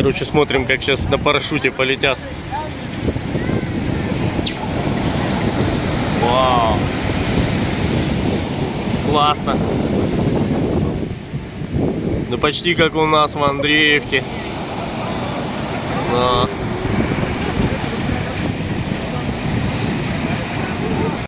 Короче, смотрим, как сейчас на парашюте полетят. Вау! Классно! Ну почти как у нас в Андреевке. Да.